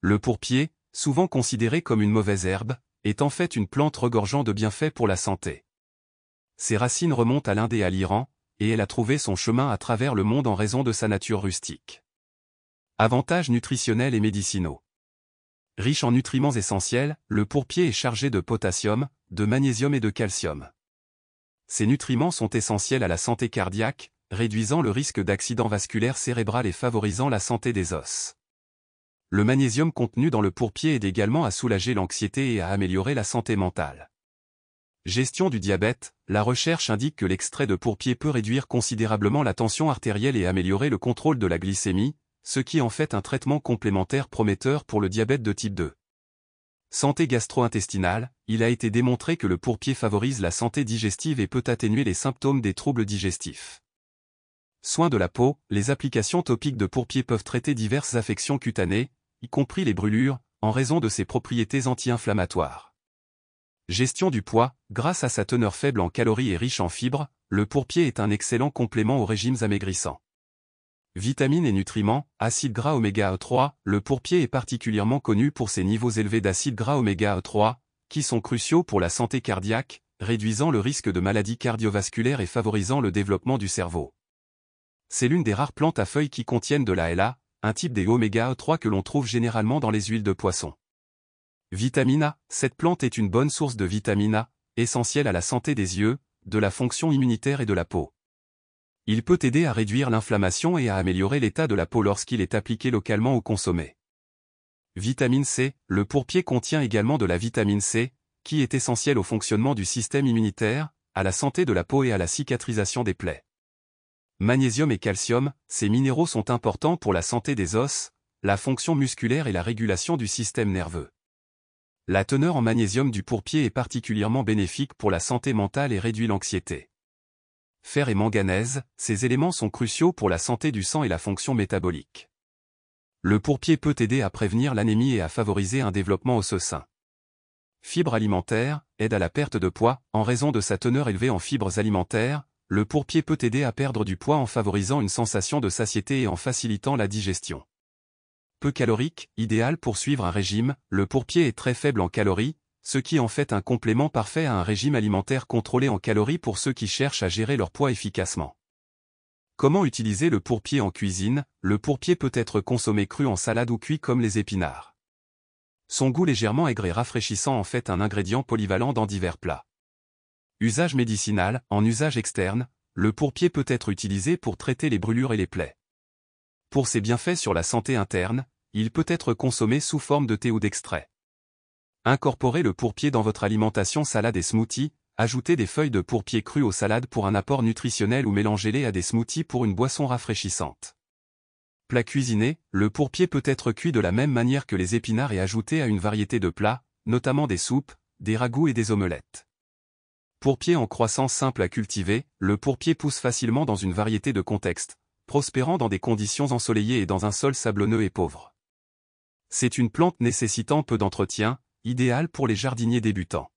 Le pourpier, souvent considéré comme une mauvaise herbe, est en fait une plante regorgeant de bienfaits pour la santé. Ses racines remontent à l'Inde et à l'Iran, et elle a trouvé son chemin à travers le monde en raison de sa nature rustique. Avantages nutritionnels et médicinaux. Riche en nutriments essentiels, le pourpier est chargé de potassium, de magnésium et de calcium. Ces nutriments sont essentiels à la santé cardiaque, réduisant le risque d'accident vasculaire cérébral et favorisant la santé des os. Le magnésium contenu dans le pourpier aide également à soulager l'anxiété et à améliorer la santé mentale. Gestion du diabète. La recherche indique que l'extrait de pourpier peut réduire considérablement la tension artérielle et améliorer le contrôle de la glycémie, ce qui en fait un traitement complémentaire prometteur pour le diabète de type 2. Santé gastro-intestinale. Il a été démontré que le pourpier favorise la santé digestive et peut atténuer les symptômes des troubles digestifs. Soins de la peau. Les applications topiques de pourpier peuvent traiter diverses affections cutanées, y compris les brûlures, en raison de ses propriétés anti-inflammatoires. Gestion du poids. Grâce à sa teneur faible en calories et riche en fibres, le pourpier est un excellent complément aux régimes amaigrissants. Vitamines et nutriments. Acides gras oméga 3. Le pourpier est particulièrement connu pour ses niveaux élevés d'acides gras oméga 3, qui sont cruciaux pour la santé cardiaque, réduisant le risque de maladies cardiovasculaires et favorisant le développement du cerveau. C'est l'une des rares plantes à feuilles qui contiennent de l'ALA, un type des oméga 3 que l'on trouve généralement dans les huiles de poisson. Vitamine A. Cette plante est une bonne source de vitamine A, essentielle à la santé des yeux, de la fonction immunitaire et de la peau. Il peut aider à réduire l'inflammation et à améliorer l'état de la peau lorsqu'il est appliqué localement ou consommé. Vitamine C. Le pourpier contient également de la vitamine C, qui est essentielle au fonctionnement du système immunitaire, à la santé de la peau et à la cicatrisation des plaies. Magnésium et calcium. Ces minéraux sont importants pour la santé des os, la fonction musculaire et la régulation du système nerveux. La teneur en magnésium du pourpier est particulièrement bénéfique pour la santé mentale et réduit l'anxiété. Fer et manganèse. Ces éléments sont cruciaux pour la santé du sang et la fonction métabolique. Le pourpier peut aider à prévenir l'anémie et à favoriser un développement osseux sain. Fibres alimentaires. Aide à la perte de poids. En raison de sa teneur élevée en fibres alimentaires, le pourpier peut aider à perdre du poids en favorisant une sensation de satiété et en facilitant la digestion. Peu calorique. Idéal pour suivre un régime. Le pourpier est très faible en calories, ce qui en fait un complément parfait à un régime alimentaire contrôlé en calories pour ceux qui cherchent à gérer leur poids efficacement. Comment utiliser le pourpier en cuisine? Le pourpier peut être consommé cru en salade ou cuit comme les épinards. Son goût légèrement aigre et rafraîchissant en fait un ingrédient polyvalent dans divers plats. Usage médicinal. En usage externe, le pourpier peut être utilisé pour traiter les brûlures et les plaies. Pour ses bienfaits sur la santé interne, il peut être consommé sous forme de thé ou d'extrait. Incorporez le pourpier dans votre alimentation salade et smoothie, ajoutez des feuilles de pourpier crues aux salades pour un apport nutritionnel ou mélangez-les à des smoothies pour une boisson rafraîchissante. Plat cuisiné. Le pourpier peut être cuit de la même manière que les épinards et ajouté à une variété de plats, notamment des soupes, des ragoûts et des omelettes. Pourpier en croissance simple à cultiver. Le pourpier pousse facilement dans une variété de contextes, prospérant dans des conditions ensoleillées et dans un sol sablonneux et pauvre. C'est une plante nécessitant peu d'entretien, idéale pour les jardiniers débutants.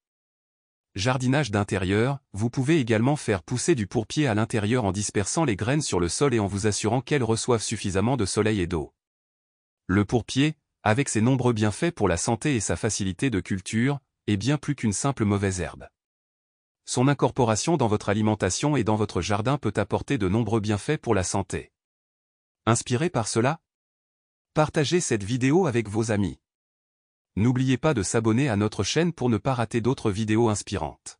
Jardinage d'intérieur. Vous pouvez également faire pousser du pourpier à l'intérieur en dispersant les graines sur le sol et en vous assurant qu'elles reçoivent suffisamment de soleil et d'eau. Le pourpier, avec ses nombreux bienfaits pour la santé et sa facilité de culture, est bien plus qu'une simple mauvaise herbe. Son incorporation dans votre alimentation et dans votre jardin peut apporter de nombreux bienfaits pour la santé. Inspiré par cela? Partagez cette vidéo avec vos amis. N'oubliez pas de s'abonner à notre chaîne pour ne pas rater d'autres vidéos inspirantes.